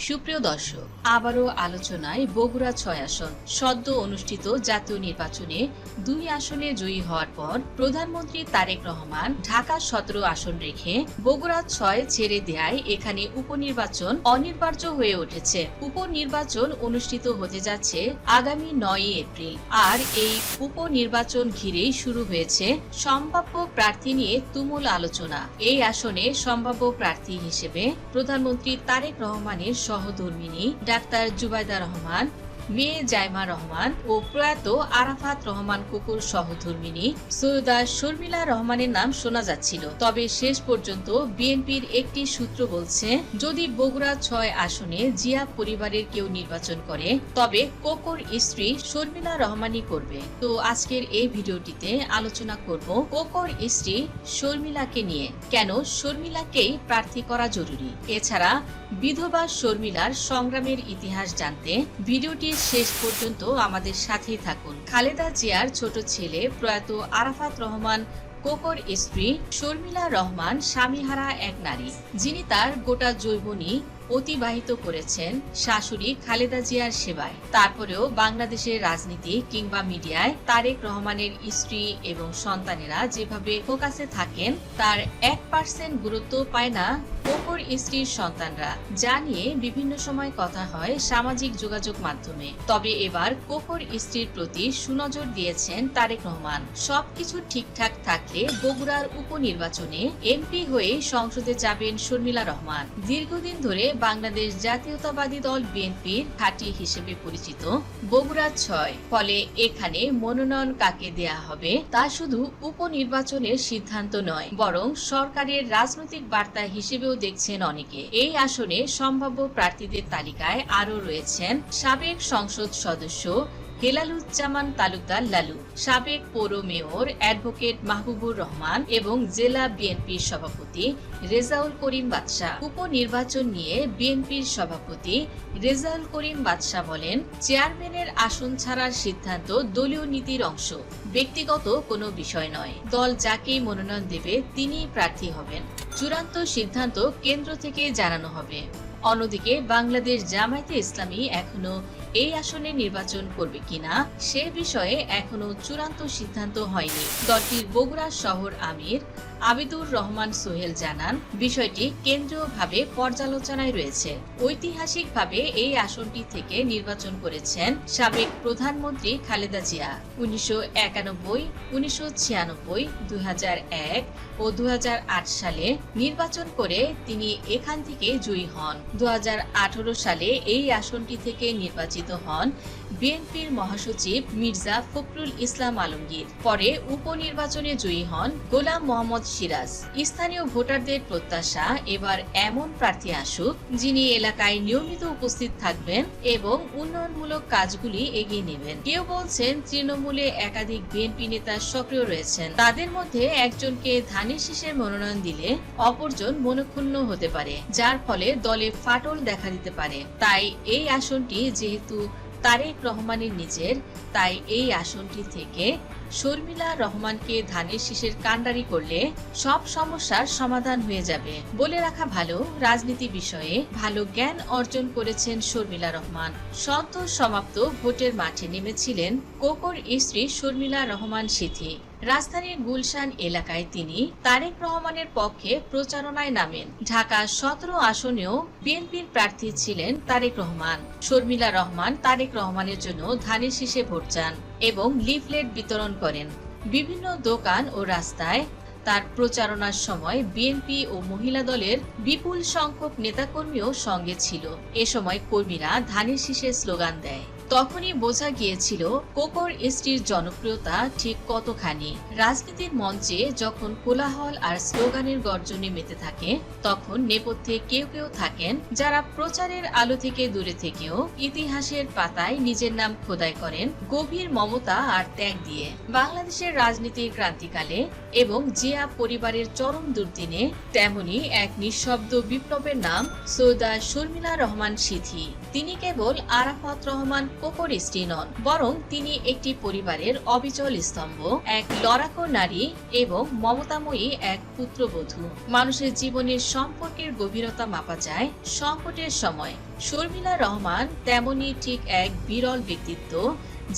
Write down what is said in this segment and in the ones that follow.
সুপ্রিয় দর্শক, আবারও আলোচনায় বগুড়া ৬ আসন। সদ্য অনুষ্ঠিত জাতীয় নির্বাচনে ২ আসনে জয়ী হওয়ার পর প্রধানমন্ত্রী তারেক রহমান ঢাকা ১৭ আসন রেখে বগুড়া ৬ ছেড়ে দেয়ায় এখানে উপনির্বাচন অনিবার্য হয়ে উঠেছে। উপনির্বাচন অনুষ্ঠিত হতে যাচ্ছে আগামী ৯ এপ্রিল। আর এই উপনির্বাচন ঘিরেই শুরু হয়েছে সম্ভাব্য প্রার্থী নিয়ে তুমুল আলোচনা। এই আসনে সম্ভাব্য প্রার্থী হিসেবে প্রধানমন্ত্রী তারেক রহমানের সহধর্মিণী ডাক্তার জুবাইদা রহমান, মেয়ে জাইমা রহমান ও প্রয়াত আরাফাত রহমান কুকুর সহধর্মিণী সৈয়দা শর্মিলা রহমানের নাম শোনা যাচ্ছিল। তবে শেষ পর্যন্ত বিএনপির একটি সূত্র বলছে, যদি বগুড়া ৬ আসনে জিয়া পরিবারের কেউ নির্বাচন করে তবে কোকোর স্ত্রী শর্মিলা রহমানই করবে। তো আজকের এই ভিডিওটিতে আলোচনা করব কোকোর স্ত্রী শর্মিলাকে নিয়ে, কেন শর্মিলাকেই প্রার্থী করা জরুরি। এছাড়া বিধবা শর্মিলার সংগ্রামের ইতিহাস জানতে ভিডিওটি শেষ পর্যন্ত আমাদের সাথেই থাকুন। খালেদা জিয়ার ছোট ছেলে প্রয়াত আরাফাত রহমান কোকোর স্ত্রী শর্মিলা রহমান স্বামীহারা এক নারী, যিনি তার গোটা যৌবনী অতিবাহিত করেছেন শাশুড়ি খালেদা জিয়ার সেবায়। তারপরেও বাংলাদেশের রাজনীতি কিংবা মিডিয়ায় তারেক রহমানের স্ত্রী এবং সন্তানেরা যেভাবে ফোকাসে থাকেন তার 1% গুরুত্ব পায় না কোকোর স্ত্রীর সন্তানরা, যা নিয়ে বিভিন্ন সময় কথা হয় সামাজিক যোগাযোগ মাধ্যমে। তবে এবার কোকোর স্ত্রীর প্রতি সুনজর দিয়েছেন তারেক রহমান। সবকিছু ঠিকঠাক থাকলে বগুড়ার উপনির্বাচনে এমপি হয়ে সংসদে যাবেন শর্মিলা রহমান। দীর্ঘদিন ধরে বাংলাদেশ জাতীয়তাবাদী দল বিএনপির ঘাঁটি হিসেবে পরিচিত বগুড়া ৬, ফলে এখানে মনোনয়ন কাকে দেয়া হবে তা শুধু উপনির্বাচনের সিদ্ধান্ত নয়, বরং সরকারের রাজনৈতিক বার্তা হিসেবেও দেখছেন অনেকে। এই আসনে সম্ভাব্য প্রার্থীদের তালিকায় আরও রয়েছেন সাবেক সংসদ সদস্য হেলালুজ্জামান তালুকদার লালু, সাবেক পৌর মেয়র অ্যাডভোকেট মাহবুবুর রহমান এবং জেলা বিএনপির সভাপতি রেজাউল করিম বাদশা। উপনির্বাচন নিয়ে বিএনপির সভাপতি রেজাউল করিম বাদশা বলেন, চেয়ারম্যানের আসন ছাড়ার সিদ্ধান্ত দলীয় নীতির অংশ, ব্যক্তিগত কোনো বিষয় নয়। দল যাকেই মনোনয়ন দেবে তিনিই প্রার্থী হবেন। চূড়ান্ত সিদ্ধান্ত কেন্দ্র থেকে জানানো হবে। অন্যদিকে বাংলাদেশ জামায়াতে ইসলামী এখনো এই আসনে নির্বাচন করবে কিনা সে বিষয়ে এখনো চূড়ান্ত সিদ্ধান্ত হয়নি। দলটির বগুড়া শহর আমির আবিদুর রহমান সোহেল জানান, বিষয়টি কেন্দ্রীয়ভাবে পর্যালোচনায় রয়েছে। ঐতিহাসিকভাবে এই আসনটি থেকে নির্বাচন করেছেন সাবেক প্রধানমন্ত্রী খালেদা জিয়া 1991, 1996, 2001 ও 2008 সালে নির্বাচন করে তিনি এখান থেকে জয়ী হন। 2018 সালে এই আসনটি থেকে নির্বাচিত হন বিএনপির মহাসচিব মির্জা ফখরুল ইসলাম আলমগীর। পরে উপনির্বাচনে জয়ী হন গোলাম মোহাম্মদ সিরাজ। স্থানীয় ভোটারদের প্রত্যাশা এবার এমন প্রার্থী আসুক যিনি এলাকায় নিয়মিত উপস্থিত থাকবেন এবং উন্নয়নমূলক কাজগুলি এগিয়ে নেবেন। কেউ বলছেন তৃণমূলে একাধিক বিএনপি নেতা সক্রিয় রয়েছেন, তাদের মধ্যে একজনকে ধানের শীষের মনোনয়ন দিলে অপরজন মনক্ষুণ্ণ হতে পারে, যার ফলে দলে ফাটল দেখা দিতে পারে। তাই এই আসনটি যেহেতু তারেক রহমানের নিজের, তাই এই আসনটি থেকে শর্মিলা রহমানকে ধানের শীষের কাণ্ডারি করলে সব সমস্যার সমাধান হয়ে যাবে। বলে রাখা ভালো, রাজনীতি বিষয়ে ভালো জ্ঞান অর্জন করেছেন শর্মিলা রহমান। সদ্য সমাপ্ত ভোটের মাঠে নেমেছিলেন কোকোর স্ত্রী শর্মিলা রহমান সিথি। রাজধানীর গুলশান এলাকায় তিনি তারেক রহমানের পক্ষে প্রচারণায় নামেন। ঢাকা ১৭ আসনেও বিএনপির প্রার্থী ছিলেন তারেক রহমান। শর্মিলা রহমান তারেক রহমানের জন্য ধানের শীষে ভোট চান এবং লিফলেট বিতরণ করেন। বিভিন্ন দোকান ও রাস্তায় তার প্রচারণার সময় বিএনপি ও মহিলা দলের বিপুল সংখ্যক নেতাকর্মীও সঙ্গে ছিল। এ সময় কর্মীরা ধানের শীষে স্লোগান দেয়। তখনই বোঝা গিয়েছিল কোকোর স্ত্রীর জনপ্রিয়তা ঠিক কতখানি। রাজনীতির মঞ্চে যখন কোলাহল আর স্লোগানের গর্জনে মেতে থাকে, তখন নেপথ্যে কেউ কেউ থাকেন যারা প্রচারের আলো থেকে দূরে থেকেও ইতিহাসের পাতায় নিজের নাম খোদাই করেন গভীর মমতা আর ত্যাগ দিয়ে। বাংলাদেশের রাজনীতির ক্রান্তিকালে এবং জিয়া পরিবারের চরম দুর্দিনে তেমনি এক নিঃশব্দ বিপ্লবের নাম সৈয়দা শর্মিলা রহমান সিথি। তিনি কেবল আরাফাত রহমান কোকোর স্ত্রী নন, বরং তিনি একটি পরিবারের অবিচল স্তম্ভ, এক লড়াকু নারী এবং মমতাময়ী এক পুত্রবধূ। মানুষের জীবনের সম্পর্কের গভীরতা মাপা যায় সংকটের সময়। শর্মিলা রহমান তেমনি ঠিক এক বিরল ব্যক্তিত্ব,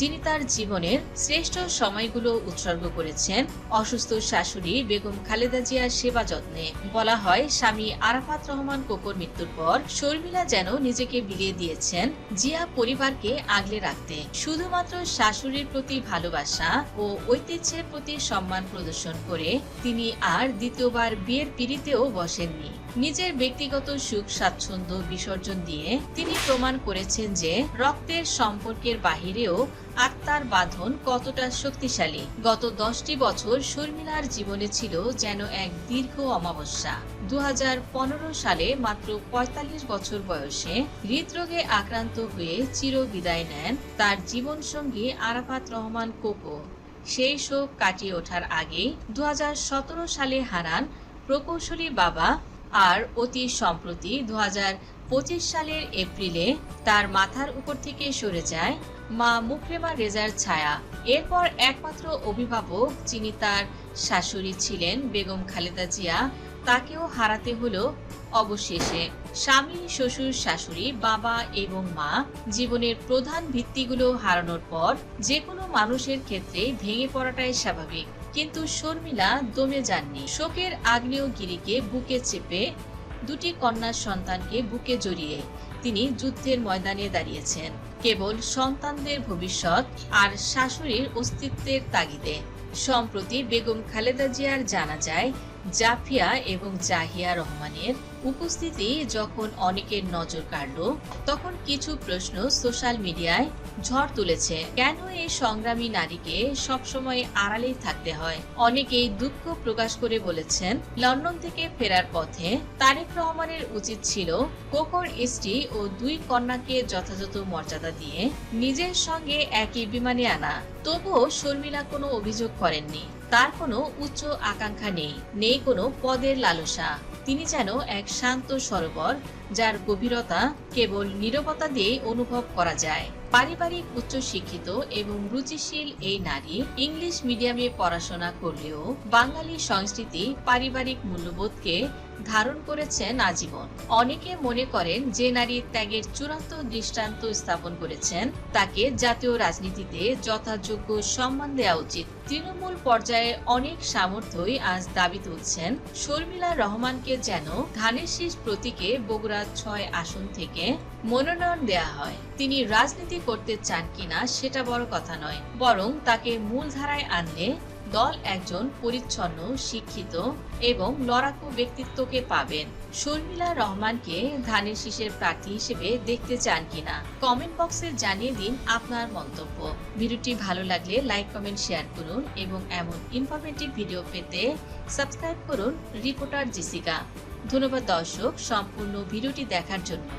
যিনি তার জীবনের শ্রেষ্ঠ সময়গুলো উৎসর্গ করেছেন অসুস্থ শাশুড়ি বেগম খালেদা জিয়ার সেবা যত্নে। বলা হয়, স্বামী আরাফাত রহমান কোকোর মৃত্যুর পর শর্মিলা যেন নিজেকে বিলিয়ে দিয়েছেন জিয়া পরিবারকে আগলে রাখতে। শুধুমাত্র শাশুড়ির প্রতি ভালোবাসা ও ঐতিহ্যের প্রতি সম্মান প্রদর্শন করে তিনি আর দ্বিতীয়বার বিয়ের পিঁড়িতেও বসেননি। নিজের ব্যক্তিগত সুখ স্বাচ্ছন্দ্য বিসর্জন দিয়ে তিনি প্রমাণ করেছেন যে রক্তের সম্পর্কের বাহিরেও আত্মার বাঁধন কতটা শক্তিশালী। গত 10টি বছর শর্মিলার জীবনে ছিল যেন এক দীর্ঘ অমাবস্যা। 2015 সালে মাত্র 45 বছর বয়সে হৃদরোগে আক্রান্ত হয়ে চির বিদায় নেন তার জীবনসঙ্গী আরাফাত রহমান কোকো। সেই শোক কাটিয়ে ওঠার আগেই 2017 সালে হারান প্রকৌশলী বাবা, আর অতি সম্প্রতি 2025 সালের এপ্রিলে তার মাথার উপর থেকে সরে যায় মা মুকরেমা রেজার ছায়া। এরপর একমাত্র অভিভাবক, যিনি তার শাশুড়ি ছিলেন বেগম খালেদা জিয়া, তাকেও হারাতে হলো অবশেষে। স্বামী, শ্বশুর, শাশুড়ি, বাবা এবং মা, জীবনের প্রধান ভিত্তিগুলো হারানোর পর যে কোনো মানুষের ক্ষেত্রে ভেঙে পড়াটাই স্বাভাবিক। কিন্তু শর্মিলা দমে যাননি। শোকের আগ্নেয়গিরিকে বুকে চেপে, দুটি কন্যা সন্তানকে বুকে জড়িয়ে তিনি যুদ্ধের ময়দানে দাঁড়িয়েছেন কেবল সন্তানদের ভবিষ্যৎ আর শাশুড়ির অস্তিত্বের তাগিদে। সম্প্রতি বেগম খালেদা জিয়ার জানাজায় জাফিয়া এবং জাহিয়া রহমানের উপস্থিতি যখন অনেকের নজর কাড়ল, তখন কিছু প্রশ্ন সোশ্যাল মিডিয়ায় ঝড় তুলেছে। কেন এই সংগ্রামী নারীকে সবসময় আড়ালেই থাকতে হয়? অনেকেই দুঃখ প্রকাশ করে বলেছেন, লন্ডন থেকে ফেরার পথে তারেক রহমানের উচিত ছিল কোকোর স্ত্রী ও 2 কন্যাকে যথাযথ মর্যাদা দিয়ে নিজের সঙ্গে একই বিমানে আনা। তবুও শর্মিলা কোনো অভিযোগ করেননি। তার কোনো উচ্চ আকাঙ্ক্ষা নেই কোনো পদের লালসা। তিনি যেন এক শান্ত সরোবর, যার গভীরতা কেবল নীরবতা দিয়ে অনুভব করা যায়। পারিবারিক উচ্চ শিক্ষিত এবং রুচিশীল এই নারী ইংলিশ মিডিয়ামে পড়াশোনা করলেও বাঙালি সংস্কৃতি, পারিবারিক মূল্যবোধকে ধারণ করেছেন আজীবন। অনেকে মনে করেন যে নারী ত্যাগের চূড়ান্ত দৃষ্টান্ত স্থাপন করেছেন, তাকে জাতীয় রাজনীতিতে যথাযোগ্য সম্মান দেওয়া উচিত। তৃণমূল পর্যায়ে অনেক সামর্থ্যই আজ দাবি তুলছেন শর্মিলা রহমানকে যেন ধানের শীষ প্রতীকে বগুড়া 6 আসন থেকে মনোনয়ন দেয়া হয়। তিনি রাজনীতি করতে চান কিনা সেটা বড় কথা নয়, বরং তাকে মূলধারায় আনলে দল একজন পরিচ্ছন্ন, শিক্ষিত এবং লড়াকু ব্যক্তিত্বকে পাবেন। শর্মিলা রহমানকে ধানের শীষের প্রার্থী হিসেবে দেখতে চান কিনা কমেন্ট বক্সে জানিয়ে দিন আপনার মন্তব্য। ভিডিওটি ভালো লাগলে লাইক, কমেন্ট, শেয়ার করুন এবং এমন ইনফরমেটিভ ভিডিও পেতে সাবস্ক্রাইব করুন রিপোর্টার জেসিকা। ধন্যবাদ দর্শক সম্পূর্ণ ভিডিওটি দেখার জন্য।